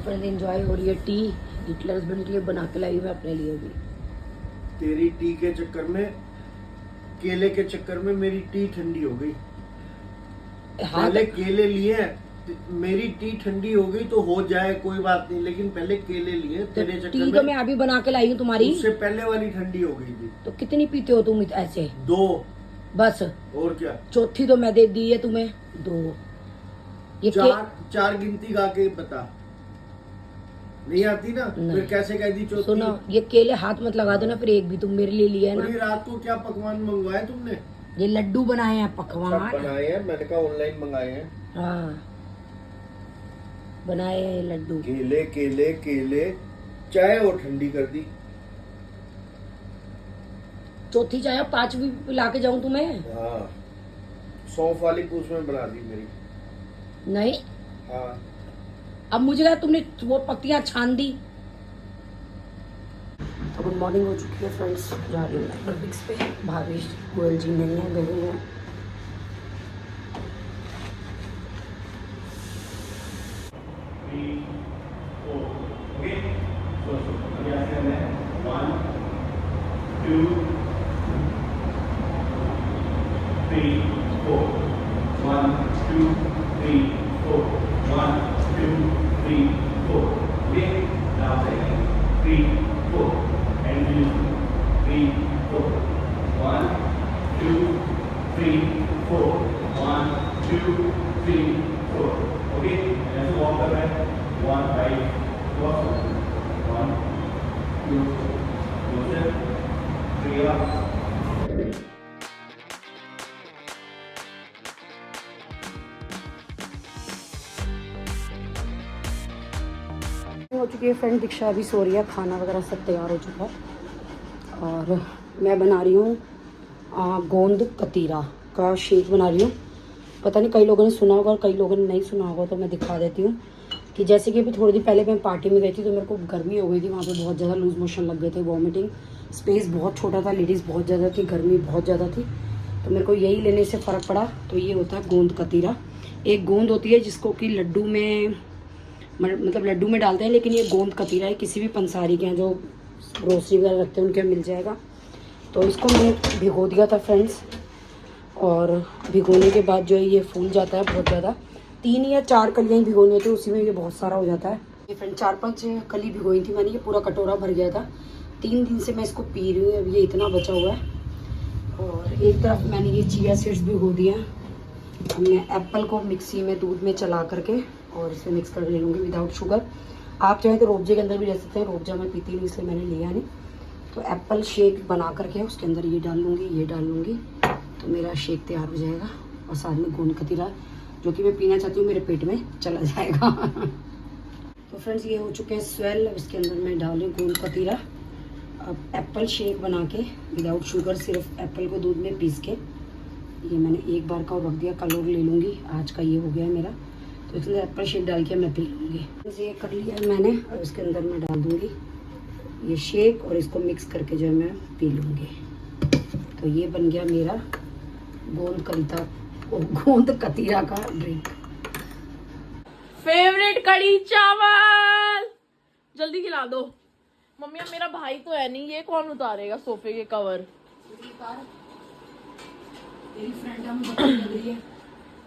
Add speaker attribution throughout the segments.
Speaker 1: Friend enjoy हो रही है टी। हिटलर हस्बैंड के लिए बना के लाई हूँ मैं अपने लिए भी।
Speaker 2: तेरी टी के चक्कर में, केले के चक्कर में मेरी टी ठंडी हो गई।
Speaker 1: हाँ
Speaker 2: पहले केले लिए, मेरी टी ठंडी हो गई तो हो जाए कोई बात नहीं, लेकिन पहले केले लिए तेरे
Speaker 1: तो
Speaker 2: चक्कर
Speaker 1: टी
Speaker 2: में।
Speaker 1: तो मैं अभी बना के लाई हूँ तुम्हारी।
Speaker 2: उससे पहले वाली ठंडी हो गई थी।
Speaker 1: तो कितनी पीते हो तुम ऐसे?
Speaker 2: 2।
Speaker 1: बस
Speaker 2: और क्या?
Speaker 1: चौथी तो मैं दे दी है तुम्हें। 2 ये
Speaker 2: 4 गिनती गा के बता। नहीं आती ना?
Speaker 1: नहीं।
Speaker 2: फिर कैसे कह दी चौथी?
Speaker 1: सुनो, ये केले हाथ मत लगा दो ना, फिर एक भी तुम मेरे लिए लिया है
Speaker 2: और
Speaker 1: ना।
Speaker 2: ये रात को क्या पकवान मंगवाए तुमने?
Speaker 1: ये लड्डू बनाए हैं,
Speaker 2: सब
Speaker 1: पकवान।
Speaker 2: बनाए हैं, मैंने कहा ऑनलाइन मंगाए हैं।
Speaker 1: हाँ बनाए हैं ये लड्डू।
Speaker 2: केले केले केले, चाय और ठंडी कर दी।
Speaker 1: चौथी चाहे 5 भी पिला के जाऊं तुम्हें?
Speaker 2: हाँ, सौंफ वाली पूछ में बना दी मेरी।
Speaker 1: नहीं,
Speaker 2: हाँ।
Speaker 1: अब मुझे लगा तुमने वो पत्तियां छान दी। तो गुड मॉर्निंग हो चुकी है फ्रेंड्स, जा रही हूँ एरोबिक्स पे। भावेश गोयल जी नहीं है, गए हैं। हो चुकी है फ्रेंड, दीक्षा अभी सो रही है, खाना वगैरह सब तैयार हो चुका है। और मैं बना रही हूँ गोंद कतीरा का शेक बना रही हूँ। पता नहीं कई लोगों ने सुना होगा और कई लोगों ने नहीं सुना होगा, तो मैं दिखा देती हूँ कि जैसे कि अभी थोड़ी देर पहले मैं पार्टी में गई थी, तो मेरे को गर्मी हो गई थी वहाँ पे, बहुत ज़्यादा लूज मोशन लग गए थे, वॉमिटिंग, स्पेस बहुत छोटा था, लेडीज़ बहुत ज़्यादा थी, गर्मी बहुत ज़्यादा थी, तो मेरे को यही लेने से फ़र्क पड़ा। तो ये होता है गोंद कतीरा। एक गोंद होती है जिसको कि लड्डू में, मतलब लड्डू में डालते हैं, लेकिन ये गोंद कतीरा है। किसी भी पंसारी के यहाँ जो ग्रोसरी वगैरह रखते हैं उनके यहाँ मिल जाएगा। तो इसको मैंने भिगो दिया था फ्रेंड्स, और भिगोने के बाद जो है ये फूल जाता है बहुत ज़्यादा। 3 या 4 कलियाँ ही भिगोनी होती है, उसी में ये बहुत सारा हो जाता है। ये फ्रेंड 4-5 कली भिगोई थी मैंने, ये पूरा कटोरा भर गया था। 3 दिन से मैं इसको पी रही हूँ, अब ये इतना बचा हुआ है। और एक तरफ मैंने ये चिया सीड्स भिगो दिया। अब मैं एप्पल को मिक्सी में दूध में चला करके और इसमें मिक्स कर ले लूँगी विदाउट शुगर। आप चाहें तो रोबजे के अंदर भी रह सकते हैं, रोबजा मैं पीती नहीं इसलिए मैंने लिया नहीं। तो एप्पल शेक बना करके उसके अंदर ये डाल लूँगी, ये डाल लूँगी, तो मेरा शेक तैयार हो जाएगा। और साथ में गोंद कतीरा जो कि मैं पीना चाहती हूँ मेरे पेट में चला जाएगा। तो फ्रेंड्स ये हो चुके हैं स्वेल। अब इसके अंदर मैं डालूँ गोंद कतीरा। अब एप्पल शेक बना के विदाउट शुगर, सिर्फ एप्पल को दूध में पीस के, ये मैंने एक बार का और रख दिया, कल और ले लूँगी। आज का ये हो गया है मेरा, तो इसमें एप्पल शेक डाल के मैं पी लूँगी। इसे ये कर लिया है मैंने, और इसके अंदर मैं डाल दूँगी ये शेक और इसको मिक्स करके जो है मैं पी लूँगी। तो ये बन गया मेरा गोंद कतीरा का ड्रिंक।
Speaker 3: फेवरेट कढ़ी चावल जल्दी खिला दो मम्मी। अब मेरा भाई तो है नहीं, ये कौन उतारेगा सोफे के कवर?
Speaker 1: तेरी फ्रेंड लग रही है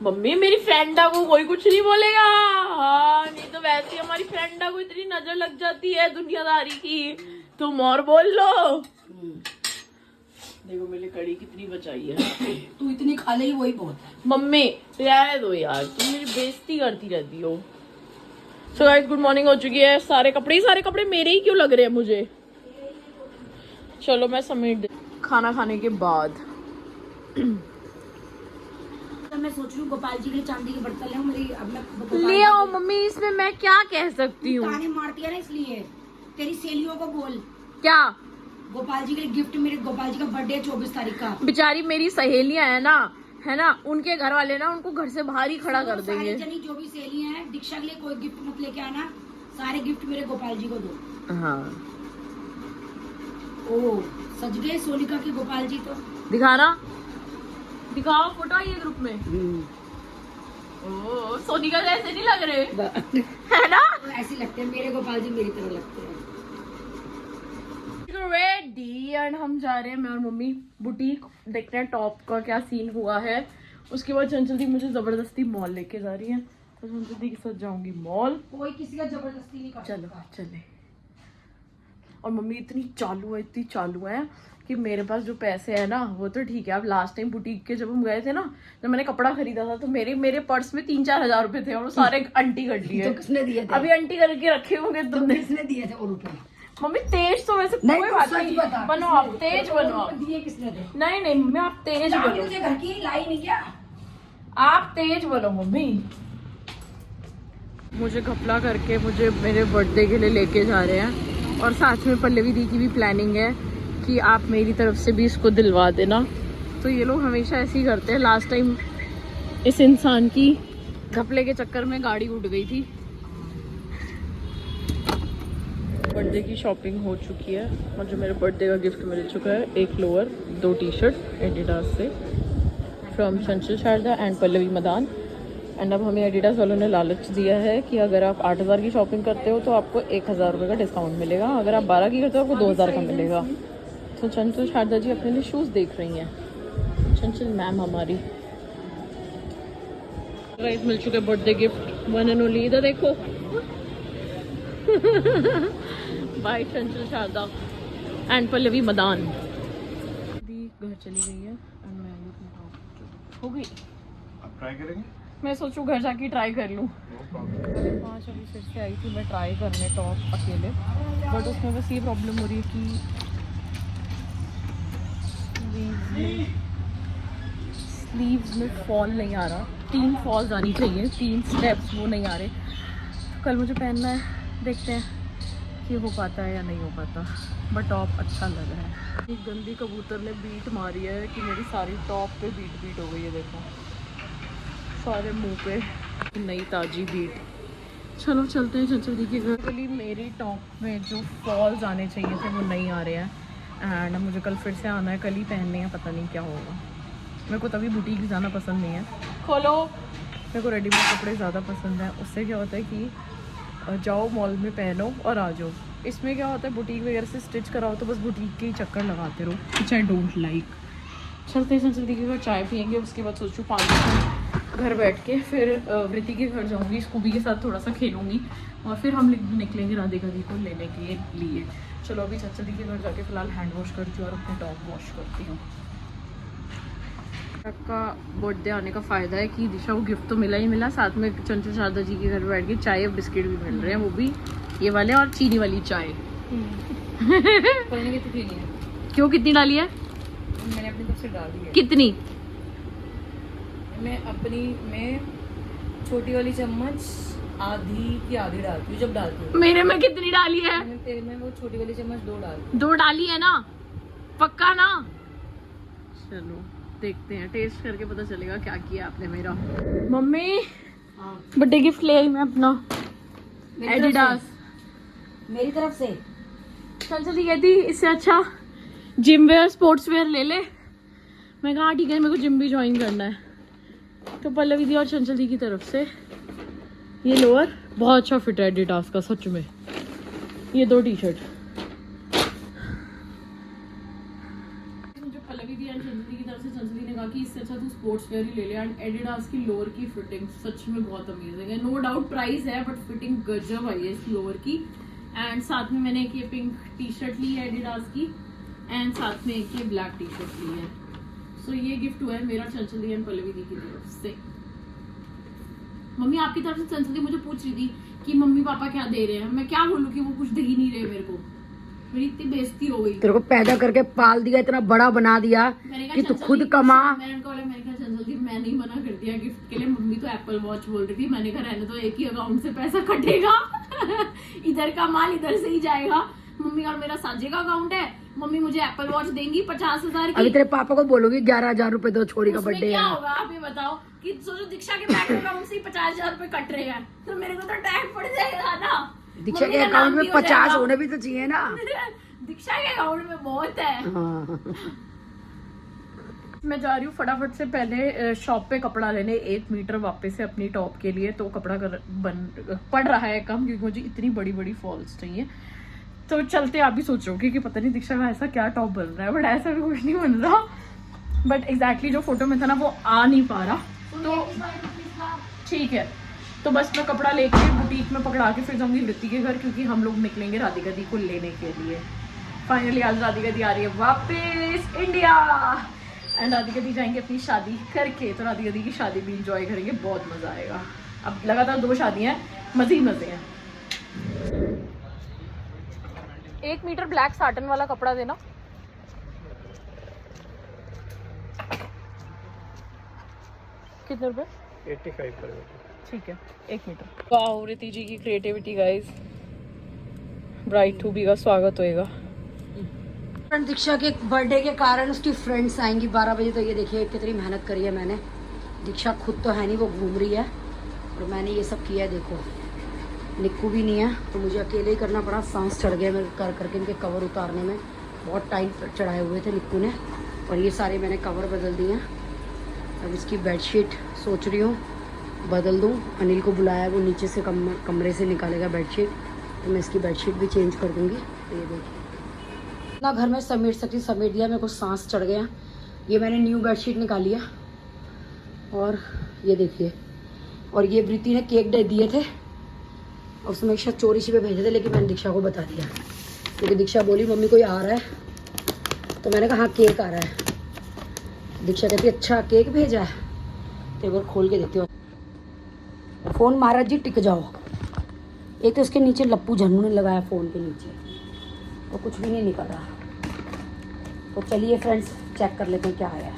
Speaker 3: मम्मी, मेरी फ्रेंडा को कोई कुछ नहीं बोलेगा। हाँ, नहीं तो वैसे हमारी फ्रेंडा को इतनी नजर लग जाती है दुनियादारी की। तुम और बोल लो। देखो मेरी कड़ी कितनी बचाई है।
Speaker 1: तू इतनी खा ले वही बहुत है।
Speaker 3: मम्मी रहने दो यार, तुम मेरी बेइज्जती करती रहती हो। सो गाइस गुड मॉर्निंग हो चुकी है। सारे कपड़े मेरे ही क्यों लग रहे हैं मुझे? चलो मैं समेट दे खाना खाने के बाद।
Speaker 1: मैं सोच रही हूँ गोपाल जी के लिए चांदी के बर्तन ले मेरी। अब मैं
Speaker 3: ले आओ मम्मी, इसमें मैं क्या कह सकती हूँ?
Speaker 1: ताने मारती है ना, इसलिए तेरी सहेलियों को बोल
Speaker 3: क्या
Speaker 1: गोपाल जी के लिए गिफ्ट। मेरे गोपाल जी का बर्थडे 24 तारीख का।
Speaker 3: बेचारी मेरी सहेलियां है ना, उनके घर वाले ना उनको घर से बाहर ही खड़ा कर देंगे।
Speaker 1: जनी जो भी सहेलियां हैं, दीक्षा के लिए कोई गिफ्ट मत लेके आना, सारे गिफ्ट मेरे गोपाल जी को दो।
Speaker 3: हाँ
Speaker 1: ओ सज गए सोनिका की गोपाल जी। तो
Speaker 3: दिखाओ फोटो ये ग्रुप में। ओ सोनिका जैसे नहीं लग रहे है ना?
Speaker 1: ऐसे लगते हैं, मेरे गोपाल जी मेरी तरह लगते हैं।
Speaker 3: रेडी एंड हम जा रहे हैं, मैं और मम्मी बुटीक देखते हैं टॉप का क्या सीन हुआ है। उसके बाद चंचल दी मुझे जबरदस्ती मॉल लेके जा रही है, तो चंचल दी के साथ जाऊंगी मॉल।
Speaker 1: कोई किसी का जबरदस्ती नहीं करता।
Speaker 3: चलो चले। और मम्मी इतनी चालू है कि मेरे पास जो पैसे है ना वो तो ठीक है। अब लास्ट टाइम बुटीक के जब हम गए थे ना, जब मैंने कपड़ा खरीदा था, तो मेरे पर्स में 3-4 हजार रुपए थे और वो सारे आंटी कर लिए।
Speaker 1: तो किसने दिए थे?
Speaker 3: अभी आंटी करके रखे होंगे तुमने।
Speaker 1: किसने दिए थे वो रुपए?
Speaker 3: मम्मी तेज तो वैसे
Speaker 1: नहीं,
Speaker 3: कोई
Speaker 1: तो
Speaker 3: बात
Speaker 1: सच
Speaker 3: नहीं,
Speaker 1: बता,
Speaker 3: बनो
Speaker 1: किसने
Speaker 3: आप
Speaker 1: दिए?
Speaker 3: तेज
Speaker 1: तो
Speaker 3: बनो आप।
Speaker 1: दिए किसने थे?
Speaker 3: नहीं मम्मी आप तेज बनो,
Speaker 1: मुझे घर की लाई नहीं क्या?
Speaker 3: आप तेज बनो मम्मी। मुझे घपला करके मुझे मेरे बर्थडे के लिए लेके जा रहे हैं, और साथ में पल्लवी दी की भी प्लानिंग है कि आप मेरी तरफ से भी इसको दिलवा देना। तो ये लोग हमेशा ऐसे ही करते हैं। लास्ट टाइम इस इंसान की घपले के चक्कर में गाड़ी उठ गई थी। बर्थडे की शॉपिंग हो चुकी है, मुझे मेरे बर्थडे का गिफ्ट मिल चुका है, एक लोअर, 2 टी-शर्ट एडिडास से from Chanchal Sharda and Pallavi Madan. And अब हमें एडिडास वालों ने लालच दिया है कि अगर आप 8,000 की शॉपिंग करते हो तो आपको 1,000 रुपये का डिस्काउंट मिलेगा, अगर आप 12 की करते हो आपको 2,000 का मिलेगा। तो चंचल शारदा जी अपने लिए शूज़ देख रही हैं, चंचल मैम हमारी। गाइस मिल चुके birthday gift, one and only, इधर देखो। Bye Chanchal Sharda and Pallavi Madan. अभी घर चली गई है एंड मैं हो गई।
Speaker 2: आप ट्राई करेंगे?
Speaker 3: मैं सोचूं घर जाके ट्राई कर लूँ। 5 अभी फिर से आई थी मैं ट्राई करने टॉप अकेले, बट उसमें बस ये प्रॉब्लम हो रही है कि स्लीव्स में फॉल नहीं आ रहा। 3 फॉल्स आनी चाहिए, 3 स्टेप्स वो नहीं आ रहे। तो कल मुझे पहनना है, देखते हैं कि हो पाता है या नहीं हो पाता, बट टॉप अच्छा लग रहा है। एक गंदी कबूतर ने बीट मारी है कि मेरी सारी टॉप पे बीट हो गई है, देखो सारे मुंह पे नई ताजी बीट। चलो चलते हैं चंचल दी के घर। मेरी टॉप में जो फॉल्स आने चाहिए थे वो नहीं आ रहे हैं, एंड मुझे कल फिर से आना है, कल ही पहनने हैं, पता नहीं क्या होगा। मेरे को तभी बुटीक जाना पसंद नहीं है। खोलो। मेरे को रेडीमेड कपड़े ज़्यादा पसंद है, उससे क्या होता है कि जाओ मॉल में पहनो और आ जाओ। इसमें क्या होता है बुटीक वगैरह से स्टिच कराओ तो बस बुटीक के ही चक्कर लगाते रहो, विच आई डोंट लाइक। चलते चलते के घर चाय पियेंगे, उसके बाद सोचूँ 5 मिनट घर बैठ के फिर वृत्ति के घर जाऊँगी, स्कूबी के साथ थोड़ा सा खेलूँगी और फिर हम निकलेंगे राधिका दी को लेने के लिए। चलो अभी चाचा दी के घर जाके फिलहाल हैंड वॉश करती हूँ और अपने टॉप वॉश करती हूँ। का बर्थडे आने का फ़ायदा है कि दिशा को गिफ्ट तो मिला ही मिला, साथ में चंचल शारदा जी के घर बैठ के चाय और बिस्किट भी मिल रहे हैं, वो भी ये वाले और चीनी वाली चाय। क्यों कितनी डाली है?
Speaker 1: मैंने अपनी तरफ से डाल दी है।
Speaker 3: कितनी?
Speaker 1: मैं छोटी वाली चम्मच आधी की आधी डालती हूँ जब डालती हूँ।
Speaker 3: मेरे में कितनी डाली है?
Speaker 1: मैंने तेरे में वो छोटी वाली चम्मच 2 डाली।
Speaker 3: 2 डाली है ना, पक्का ना? चलो देखते हैं, टेस्ट करके पता चलेगा क्या किया आपने मेरा। मम्मी बर्थडे गिफ्ट ले आई मैं अपना, एडिडास
Speaker 1: मेरी तरफ से।
Speaker 3: चल कहती इससे अच्छा जिम वेयर स्पोर्ट्स वेयर ले ले। मैं कहा ठीक है, मेरे को जिम भी ज्वाइन करना है। तो पल्लवी दी और चंचल दी की तरफ से ये लोअर बहुत अच्छा फिट है एडिडास का, सच में। ये 2 टी-शर्ट पल्लवी दी एंड चंचल दी की तरफ से। चंचल दी ने कहा कि इससे अच्छा तू स्पोर्ट्स वेयर ही ले ले, एंड एडिडास की लोअर की फिटिंग सच में बहुत अमेजिंग है। नो डाउट प्राइस है बट फिटिंग गजब आई है इस लोअर की। एंड साथ में मैंने एक ये पिंक टी-शर्ट ली है एडिडास की, एंड साथ में एक ये ब्लैक टी-शर्ट ली है। सो ये गिफ्ट हुआ है मेरा चंचल दी एंड पल्लवी दी की तरफ से। मम्मी आपकी तरफ से चंचल दी मुझे पूछ रही थी कि मम्मी पापा क्या दे रहे हैं, मैं क्या बोलूँ कि वो कुछ दे ही नहीं रहे मेरे को। मेरी इतनी बेइज्जती हो गई।
Speaker 1: तेरे को पैदा करके पाल दिया, इतना बड़ा बना दिया कि तू खुद कमा।
Speaker 3: मैंने कहा चंचल दी मैं नहीं मना कर दिया गिफ्ट के लिए, मम्मी तो एप्पल वॉच बोल रही थी। मैंने कहा रहने तो एक ही अकाउंट से पैसा कटेगा इधर का माल इधर से ही जाएगा। मम्मी और मेरा साझे का अकाउंट है, मम्मी मुझे एप्पल वॉच देंगी 50,000 की।
Speaker 1: अभी तेरे पापा को बोलोगी 11,000 रुपए दो, छोरी का बर्थडे
Speaker 3: क्या
Speaker 1: है।
Speaker 3: होगा आप ये बताओ कि सोचो दीक्षा के बैंक अकाउंट से 50,000 रुपए कट रहे हैं तो मेरे को तो टैक्स पड़ जाएगा ना।
Speaker 1: दीक्षा के अकाउंट में 50 होने भी तो चाहिए ना।
Speaker 3: दीक्षा के अकाउंट में बहुत है।
Speaker 1: हाँ।
Speaker 3: मैं जा रही हूँ फटाफट से पहले शॉप पे कपड़ा लेने 1 मीटर वापस से अपनी टॉप के लिए। तो कपड़ा पड़ रहा है कम, क्योंकि मुझे इतनी बड़ी बड़ी फॉल्स चाहिए। तो चलते, आप भी सोच रहे हो कि पता नहीं दीक्षा का ऐसा क्या टॉप बन रहा है, बट ऐसा भी कुछ नहीं बन रहा। बट एग्जैक्टली जो फोटो में था ना वो आ नहीं पा रहा। तो ठीक है, तो बस मैं कपड़ा लेके बुटीक में पकड़ा के फिर जाऊंगी वृत्ति के घर, क्योंकि हम लोग निकलेंगे राधिका दी को लेने के लिए। फाइनली आज राधिका दी आ रही है वापस इंडिया, एंड राधिका दी जाएंगे अपनी शादी करके। तो राधिका दी की शादी भी इंजॉय करेंगे, बहुत मजा आएगा। अब लगातार 2 शादियां हैं, मजे ही मजे हैं। 1 मीटर ब्लैक साटन वाला कपड़ा देना। कितने रुपए?
Speaker 2: 85 पर।
Speaker 3: ठीक है, 1 मीटर। वाह, रिति जी की creativity guys. Bride to be का स्वागत होएगा।
Speaker 1: दीक्षा के बर्थडे के कारण उसकी फ्रेंड्स आएंगी 12 बजे। तो ये देखिए कितनी मेहनत करी है मैंने। दीक्षा खुद तो है नहीं, वो घूम रही है, और मैंने ये सब किया है। देखो निक्कू भी नहीं है, तो मुझे अकेले ही करना पड़ा। सांस चढ़ गया मेरे कर करके इनके कवर उतारने में। बहुत टाइम चढ़ाए हुए थे निक्कू ने, और ये सारे मैंने कवर बदल दिए हैं। अब इसकी बेडशीट सोच रही हूँ बदल दूँ। अनिल को बुलाया, वो नीचे से कमरे से निकालेगा बेडशीट, तो मैं इसकी बेडशीट भी चेंज कर दूँगी। तो ये देखिए इतना घर में समेट सकती समेट दिया। मेरे को सांस चढ़ गया। ये मैंने न्यू बेडशीट निकाली है, और ये देखिए। और ये प्रीति ने केक दे दिए थे, और उसमें एक शायद चोरी छिपे भेजे थे, लेकिन मैंने दीक्षा को बता दिया, क्योंकि दीक्षा बोली मम्मी कोई आ रहा है। तो मैंने कहा हाँ केक आ रहा है। दीक्षा कहती अच्छा केक भेजा है, तो एक बार खोल के देखती हो। फ़ोन महाराज जी टिक जाओ। एक तो इसके नीचे लप्पू झन्नू ने लगाया फ़ोन के नीचे, तो कुछ भी नहीं निकल रहा। तो चलिए फ्रेंड्स चेक कर लेते हैं क्या आया है।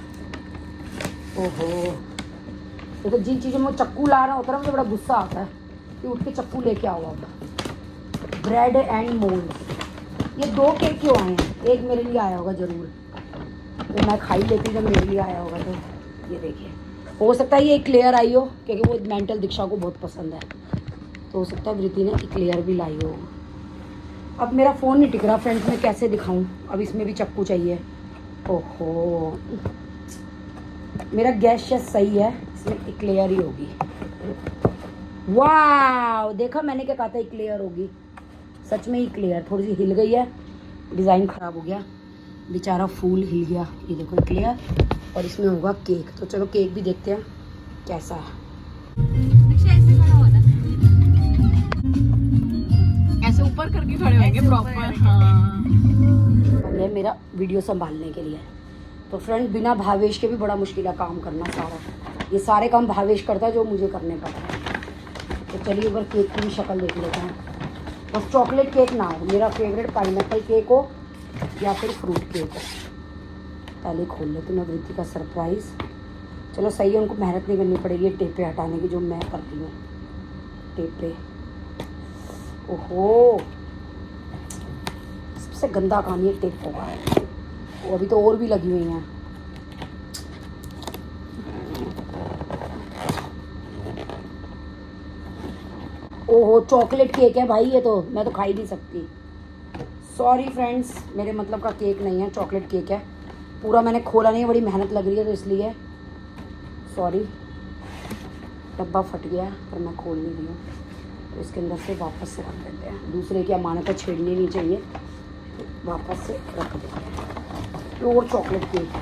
Speaker 1: ओहो, देखो जिन चीज़ों में चक्कू ला रहा होता है मुझे बड़ा गुस्सा आता है कि उठ के चक्कू लेके आओ। अब ब्रेड एंड मोल्ड, ये 2 केक क्यों आए हैं? एक मेरे लिए आया होगा ज़रूर, तो मैं खाई लेती जब मेरे लिए आया होगा। तो ये देखिए, हो सकता है ये इक्लेयर आई हो, क्योंकि वो मेंटल दीक्षा को बहुत पसंद है। तो हो सकता है वृत्ति ने इक्लेयर भी लाई हो। अब मेरा फ़ोन नहीं टिक रहा फ्रेंड्स, मैं कैसे दिखाऊं? अब इसमें भी चक्कू चाहिए। ओहो, मेरा गैस शायद सही है, इसमें इक्लेयर ही होगी। वाह, देखा मैंने क्या कहा था इक्लेयर होगी, सच में इक्लेयर। थोड़ी सी हिल गई है, डिज़ाइन ख़राब हो गया, बेचारा फूल हिल गया। ये देखो इक्लेयर, और इसमें होगा केक। तो चलो केक भी देखते हैं कैसा है।
Speaker 3: ऐसे ऊपर करके खड़े होंगे प्रॉपर। हाँ,
Speaker 1: ये मेरा वीडियो संभालने के लिए। तो फ्रेंड बिना भावेश के भी बड़ा मुश्किल है काम करना सारा। ये सारे काम भावेश करता है जो मुझे करने पड़ता है। तो चलिए एक केक की भी शक्ल देख लेते हैं। बस चॉकलेट केक ना हो, मेरा फेवरेट पाइनएप्पल केक हो या फिर फ्रूट केक हो। पहले खोल लेते मैं वृत्ति का सरप्राइज़। चलो सही है, उनको मेहनत नहीं करनी पड़ेगी टेपे हटाने की, जो मैं करती हूँ टेपे। ओहो, सबसे गंदा काम ये टेप होगा। वो अभी तो और भी लगी हुई हैं। ओहो, चॉकलेट केक है भाई ये तो, मैं तो खा ही नहीं सकती। सॉरी फ्रेंड्स, मेरे मतलब का केक नहीं है, चॉकलेट केक है। पूरा मैंने खोला नहीं है, बड़ी मेहनत लग रही है तो इसलिए सॉरी। डब्बा फट गया पर मैं खोल नहीं रही हूँ, तो इसके अंदर से वापस से रख देते हैं। दूसरे की अमानत छेड़नी नहीं चाहिए, तो वापस से रख देते हैं। प्योर चॉकलेट केक है।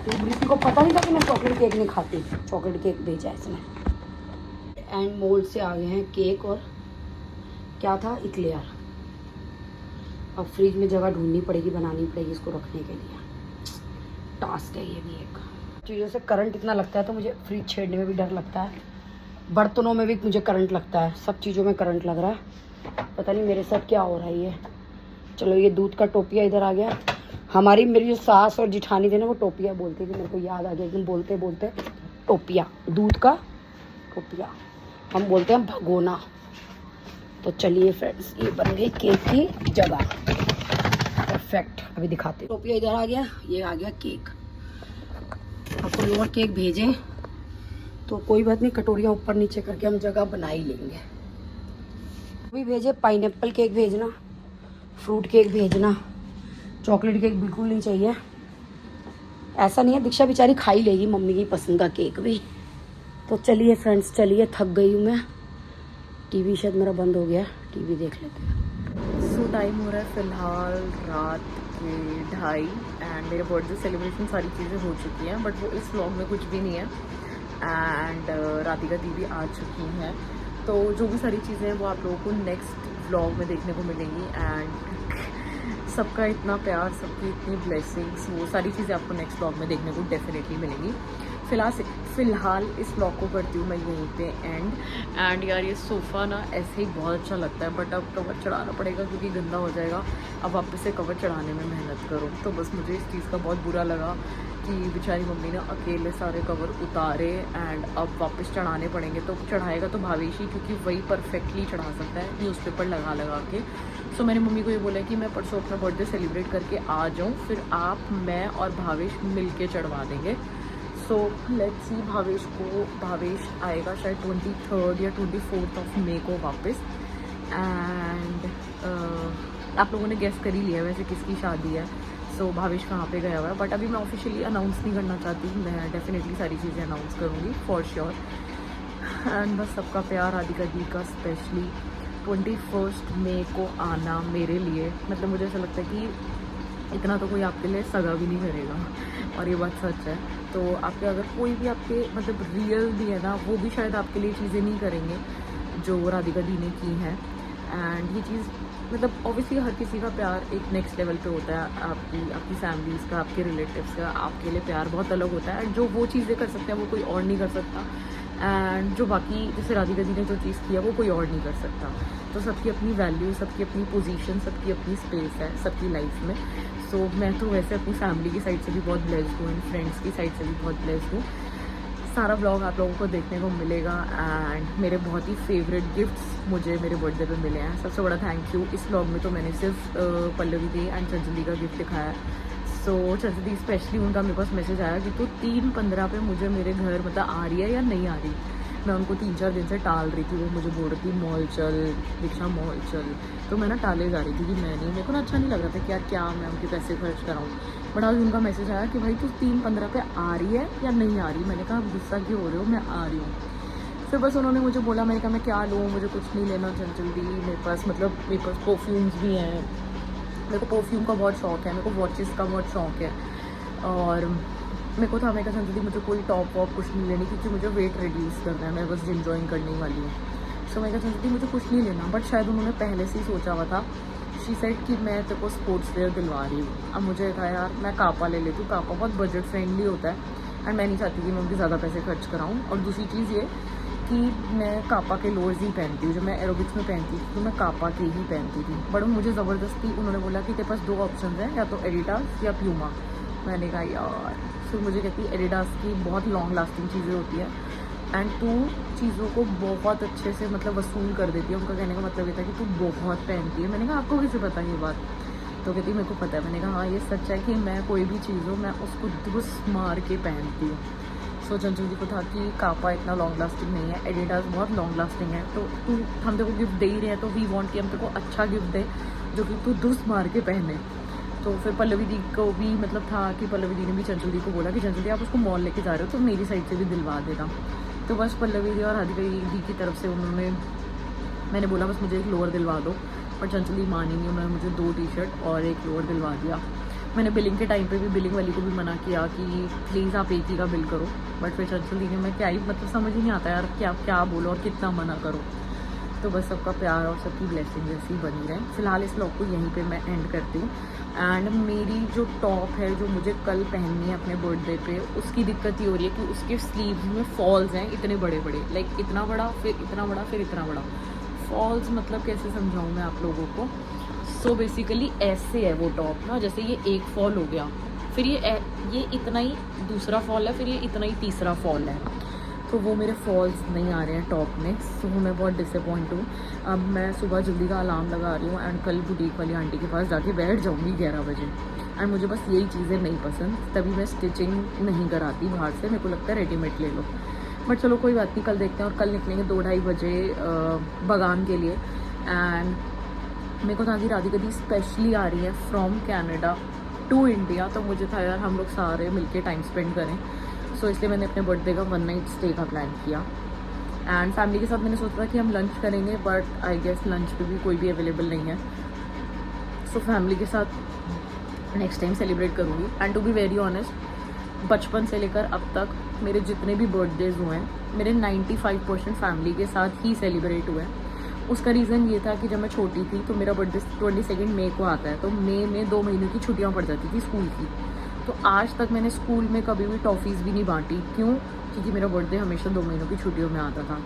Speaker 1: तो प्रीति को पता नहीं था कि मैं चॉकलेट केक नहीं खाती, चॉकलेट केक भेजा है इसने। एंड मोल्ड से आ गए हैं केक, और क्या था इक्लेयर। अब फ्रिज में जगह ढूंढनी पड़ेगी, बनानी पड़ेगी इसको रखने के लिए। टास्क है ये भी एक। चीज़ों से करंट इतना लगता है तो मुझे फ्रिज छेड़ने में भी डर लगता है, बर्तनों में भी मुझे करंट लगता है, सब चीज़ों में करंट लग रहा है। पता नहीं मेरे साथ क्या हो रहा है ये। चलो ये दूध का टोपिया इधर आ गया। मेरी जो सास और जिठानी थे ना वो टोपिया बोलती थी, मेरे को याद आ गया एकदम बोलते बोलते। टोपिया, दूध का टोपिया, हम बोलते हैं भगोना। तो चलिए फ्रेंड्स, ये बन गई केक की जगह, परफेक्ट। अभी दिखाते। टोपिया इधर आ गया, ये आ गया केक। अब कोई और केक भेजें तो कोई बात नहीं, कटोरियाँ ऊपर नीचे करके हम जगह बना ही लेंगे। अभी भेजे पाइनएप्पल केक भेजना, फ्रूट केक भेजना, चॉकलेट केक बिल्कुल नहीं चाहिए। ऐसा नहीं है, दीक्षा बेचारी खा ही लेगी मम्मी की पसंद का केक भी। तो चलिए फ्रेंड्स, चलिए, थक गई हूँ मैं। टीवी शायद मेरा बंद हो गया, टीवी देख लेते हैं।
Speaker 3: सो टाइम हो रहा है फिलहाल रात के 2:30 एंड मेरे बर्थडे सेलिब्रेशन सारी चीज़ें हो चुकी हैं, बट वो इस व्लॉग में कुछ भी नहीं है। एंड राधिका दीदी आ चुकी हैं, तो जो भी सारी चीज़ें हैं वो आप लोगों को नेक्स्ट व्लॉग में देखने को मिलेंगी। एंड सबका इतना प्यार, सबकी इतनी ब्लेसिंग्स, वो सारी चीज़ें आपको नेक्स्ट व्लॉग में देखने को डेफिनेटली मिलेंगी। फ़िलहाल इस व्लॉग को करती हूँ मैं यहीं पे एंड यार ये सोफ़ा ना ऐसे ही बहुत अच्छा लगता है, बट अब कवर चढ़ाना पड़ेगा क्योंकि गंदा हो जाएगा। अब वापस से कवर चढ़ाने में मेहनत करो, तो बस मुझे इस चीज़ का बहुत बुरा लगा कि बेचारी मम्मी ने अकेले सारे कवर उतारे एंड अब वापस चढ़ाने पड़ेंगे। तो चढ़ाएगा तो भावेश ही, क्योंकि वही परफेक्टली चढ़ा सकता है न्यूज़पेपर लगा लगा के। सो मैंने मम्मी को ये बोला कि मैं परसों अपना बर्थडे सेलिब्रेट करके आ जाऊँ, फिर आप, मैं और भावेश मिल के चढ़वा देंगे। सो लेट्स सी, भावेश आएगा शायद 23rd या 24th ऑफ मे को वापस। एंड आप लोगों ने गेस कर ही लिया वैसे किसकी शादी है। सो भावेश कहाँ पे गया हुआ है, बट अभी मैं ऑफिशियली अनाउंस नहीं करना चाहती। मैं डेफिनेटली सारी चीज़ें अनाउंस करूँगी फॉर श्योर। एंड बस सबका प्यार, राधिका दी का स्पेशली 21 मई को आना मेरे लिए, मतलब मुझे ऐसा लगता है कि इतना तो कोई आपके लिए सगा भी नहीं करेगा, और ये बात सच है। तो आपके अगर कोई भी आपके मतलब रियल भी है ना, वो भी शायद आपके लिए चीज़ें नहीं करेंगे जो राधिका दी ने की हैं। एंड ये चीज़ मतलब ऑब्वियसली हर किसी का प्यार एक नेक्स्ट लेवल पे होता है। आपकी फैमिलीज़ का, आपके रिलेटिव्स का आपके लिए प्यार बहुत अलग होता है। एंड जो वो चीज़ें कर सकते हैं वो कोई और नहीं कर सकता, एंड जो बाकी जैसे राधिका दी ने जो चीज़ किया वो कोई और नहीं कर सकता। तो सबकी अपनी वैल्यू, सबकी अपनी पोजीशन, सबकी अपनी स्पेस है सबकी लाइफ में। सो मैं तो वैसे अपनी फैमिली की साइड से भी बहुत ब्लेस्ड हूँ एंड फ्रेंड्स की साइड से भी बहुत ब्लेस्ड हूँ। सारा व्लॉग आप लोगों को देखने को मिलेगा। एंड मेरे बहुत ही फेवरेट गिफ्ट्स मुझे मेरे बर्थडे पे मिले हैं, सबसे बड़ा थैंक यू। इस व्लॉग में तो मैंने सिर्फ पल्लवी दी एंड चंचल दी का गिफ्ट दिखाया है। सो चंचल दी स्पेशली उनका मेरे पास मैसेज आया कि तू 3:15 पे मुझे मेरे घर मतलब आ रही है या नहीं आ रही। मैं उनको 3-4 दिन से टाल रही थी, वो मुझे बोल रही थी मॉल चल, दीक्षा मॉल चल, तो मैं ना टाले जा रही थी कि मैं नहीं, मेरे को ना अच्छा नहीं लग रहा था कि यार क्या मैं उनके पैसे खर्च कराऊँ। बट आज उनका मैसेज आया कि भाई तू 3:15 पे आ रही है या नहीं आ रही। मैंने कहा गुस्सा क्यों हो रहे हो, मैं आ रही हूँ। फिर बस उन्होंने मुझे बोला, मैंने कहा मैं क्या लूँ, मुझे कुछ नहीं लेना चंचल दी, मेरे पास परफ्यूम्स भी हैं, मेरे को परफ्यूम का बहुत शौक है, मेरे को वॉचेस का बहुत शौक है, और मेरे को था, मैं कहा चंचल दी मुझे कोई टॉप वॉप कुछ नहीं लेनी क्योंकि मुझे वेट रिड्यूस करना है, मैं बस जिम जॉइन करने वाली हूँ। सो मैं कहा चंचल दी मुझे कुछ नहीं लेना, बट शायद उन्होंने पहले से ही सोचा हुआ था। शी सेड कि मैं तेरे को स्पोर्ट्स वेयर दिलवा रही हूँ। अब मुझे था यार मैं कापा ले लेती हूँ, कापा बहुत बजट फ्रेंडली होता है एंड मैं नहीं चाहती कि मैं उनके ज़्यादा पैसे खर्च कराऊँ। और दूसरी चीज़ ये कि मैं कापा के लोअर्स ही पहनती हूँ, जब मैं एरोबिक्स में पहनती थी तो मैं कापा के ही पहनती थी। बट मुझे ज़बरदस्ती उन्होंने बोला कि तेरे पास 2 ऑप्शन हैं, या तो एडिडास या प्यूमा। मैंने कहा यार, फिर मुझे कहती है एडिडास की बहुत लॉन्ग लास्टिंग चीज़ें होती हैं एंड तू चीज़ों को बहुत अच्छे से मतलब वसूल कर देती है। उनका कहने का मतलब ये था कि तू बहुत पहनती है। मैंने कहा आपको कैसे पता ये बात, तो कहती मेरे को पता है। मैंने कहा हाँ ये सच है कि मैं कोई भी चीज़ हो मैं उसको दुरुस्त मार के पहनती हूँ। सो चंचल जी को था कि कापा इतना लॉन्ग लास्टिंग नहीं है, एडिडास बहुत लॉन्ग लास्टिंग है, तो तू हम तेरे को गिफ्ट दे ही रहे हैं तो वी वांट कि हम तेरे को अच्छा गिफ्ट दे जो कि तू दुरुस्त मार के पहने। तो फिर पल्लवी दी को भी मतलब था कि पल्लवी दी ने भी चंचल दी को बोला कि चंचल दी आप उसको मॉल लेके जा रहे हो तो मेरी साइड से भी दिलवा देना। तो बस पल्लवी दी और राधिका दी की तरफ से मैंने बोला बस मुझे एक लोअर दिलवा दो, पर चंचल दी मानी नहीं, उन्होंने मुझे 2 टी-शर्ट और एक लोअर दिलवा दिया। मैंने बिलिंग के टाइम पे भी बिलिंग वाली को भी मना किया कि प्लीज़ आप एक ही का बिल करो, बट फिर चंचल दी ने, मैं क्या ही मतलब समझ ही नहीं आता यार क्या बोलो और कितना मना करो। तो बस सबका प्यार और सबकी ब्लेसिंग जैसी बनी रहे। फिलहाल इस व्लॉग को यहीं पे मैं एंड करती हूँ। एंड मेरी जो टॉप है जो मुझे कल पहननी है अपने बर्थडे पे, उसकी दिक्कत ये हो रही है कि उसके स्लीव्स में फॉल्स हैं इतने बड़े बड़े, लाइक इतना बड़ा फिर इतना बड़ा फिर इतना बड़ा। फॉल्स मतलब कैसे समझाऊँ मैं आप लोगों को। सो बेसिकली ऐसे है वो टॉप ना, जैसे ये एक फॉल हो गया, फिर ये इतना ही दूसरा फॉल है, फिर ये इतना ही तीसरा फॉल है। तो वो मेरे फॉल्स नहीं आ रहे हैं टॉप में। सो मैं बहुत डिसअपॉइंट हूँ। अब मैं सुबह जल्दी का अलार्म लगा रही हूँ एंड कल बुटीक वाली आंटी के पास जाके बैठ जाऊँगी 11 बजे। एंड मुझे बस यही चीज़ें नहीं पसंद, तभी मैं स्टिचिंग नहीं कराती बाहर से, मेरे को लगता है रेडीमेड ले लो। बट चलो कोई बात नहीं, कल देखते हैं। और कल निकलेंगे 2-2:30 बजे बगान के लिए। एंड मेरे को था कि राधिका दी स्पेशली आ रही है फ्रॉम कैनेडा टू इंडिया, तो मुझे था यार हम लोग सारे मिलके टाइम स्पेंड करें। सो इसलिए मैंने अपने बर्थडे का 1 नाइट स्टे का प्लान किया। एंड फैमिली के साथ मैंने सोचा था कि हम लंच करेंगे, बट आई गेस लंच पे भी कोई भी अवेलेबल नहीं है। सो फैमिली के साथ नेक्स्ट टाइम सेलिब्रेट करूँगी। And to be very honest, बचपन से लेकर अब तक मेरे जितने भी बर्थडेज हुए हैं, मेरे 95% फैमिली के साथ ही सेलिब्रेट हुए हैं। उसका रीज़न ये था कि जब मैं छोटी थी तो मेरा बर्थडे 22 मई को आता है, तो मई में 2 महीनों की छुट्टियाँ पड़ जाती थी स्कूल की। तो आज तक मैंने स्कूल में कभी भी टॉफ़ीज़ भी नहीं बांटी। क्यों? क्योंकि मेरा बर्थडे हमेशा 2 महीनों की छुट्टियों में आता था।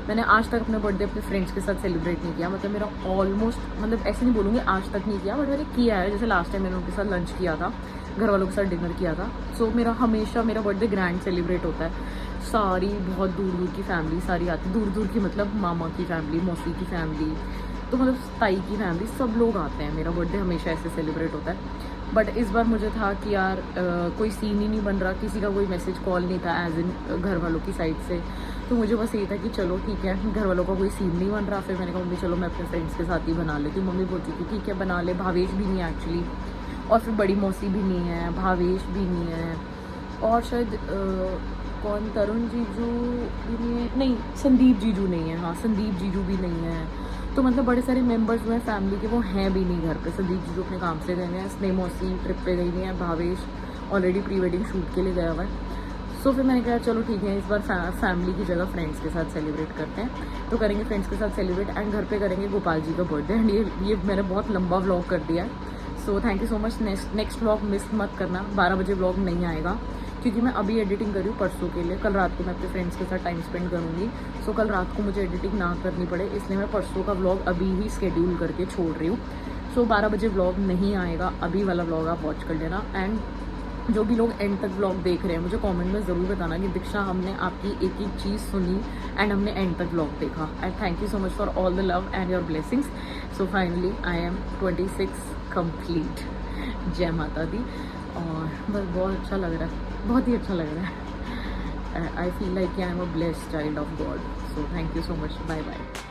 Speaker 3: मैंने आज तक अपने बर्थडे अपने फ्रेंड्स के साथ सेलिब्रेट नहीं किया। मतलब मेरा ऑलमोस्ट, मतलब ऐसे नहीं बोलूँगी आज तक नहीं किया, बट मैंने किया है। जैसे लास्ट टाइम मैंने उनके साथ लंच किया था, घर वालों के साथ डिनर किया था। सो मेरा हमेशा मेरा बर्थडे ग्रैंड सेलिब्रेट होता है। सारी बहुत दूर दूर की फैमिली सारी आती, दूर दूर की मतलब मामा की फैमिली, मौसी की फैमिली, तो मतलब ताई की फैमिली, सब लोग आते हैं। मेरा बर्थडे हमेशा ऐसे सेलिब्रेट होता है। बट इस बार मुझे था कि यार कोई सीन ही नहीं बन रहा, किसी का कोई मैसेज कॉल नहीं था एज इन घर वालों की साइड से। तो मुझे बस यही था कि चलो ठीक है, घर वालों का कोई सीन नहीं बन रहा। फिर मैंने कहा मम्मी चलो मैं अपने फ्रेंड्स के साथ ही बना लेती हूँ। मम्मी बोलती थी ठीक है बना ले, भावेश भी नहीं है एक्चुअली, और फिर बड़ी मौसी भी नहीं है, भावेश भी नहीं है, और शायद कौन तरुण जीजू भी नहीं है, नहीं संदीप जीजू नहीं है, हाँ संदीप जीजू भी नहीं है। तो मतलब बड़े सारे मेंबर्स जो हैं फैमिली के वो हैं भी नहीं घर पे। संदीप जीजू अपने काम से गए हैं, स्नेह मौसी ट्रिप पे गई हुई है, Bhavesh already pre wedding shoot के लिए गया हुआ है। सो फिर मैंने कहा चलो ठीक है, इस बार फैमिली की जगह फ्रेंड्स के साथ सेलिब्रेट करते हैं। तो करेंगे फ्रेंड्स के साथ सेलिब्रेट, एंड घर पे करेंगे गोपाल जी का बर्थडे। एंड ये मैंने बहुत लंबा व्लॉग कर दिया है। सो thank you so much. Next vlog miss मत करना। 12 बजे व्लॉग नहीं आएगा क्योंकि मैं अभी एडिटिंग कर रही हूँ परसों के लिए। कल रात को मैं अपने फ्रेंड्स के साथ टाइम स्पेंड करूँगी। सो कल रात को मुझे एडिटिंग ना करनी पड़े, इसलिए मैं परसों का व्लॉग अभी ही स्केड्यूल करके छोड़ रही हूँ। सो 12 बजे व्लॉग नहीं आएगा, अभी वाला व्लॉग आप वॉच कर लेना। एंड जो भी लोग एंड तक व्लॉग देख रहे हैं मुझे कमेंट में ज़रूर बताना कि दीक्षा हमने आपकी एक एक चीज़ सुनी एंड हमने एंड तक व्लॉग देखा। And thank you so much for all the love and your blessings. So finally I am 26 complete. जय माता दी। और बस बहुत अच्छा लग रहा है, बहुत ही अच्छा लग रहा है। I feel like I am a blessed child of God. So thank you so much. Bye bye.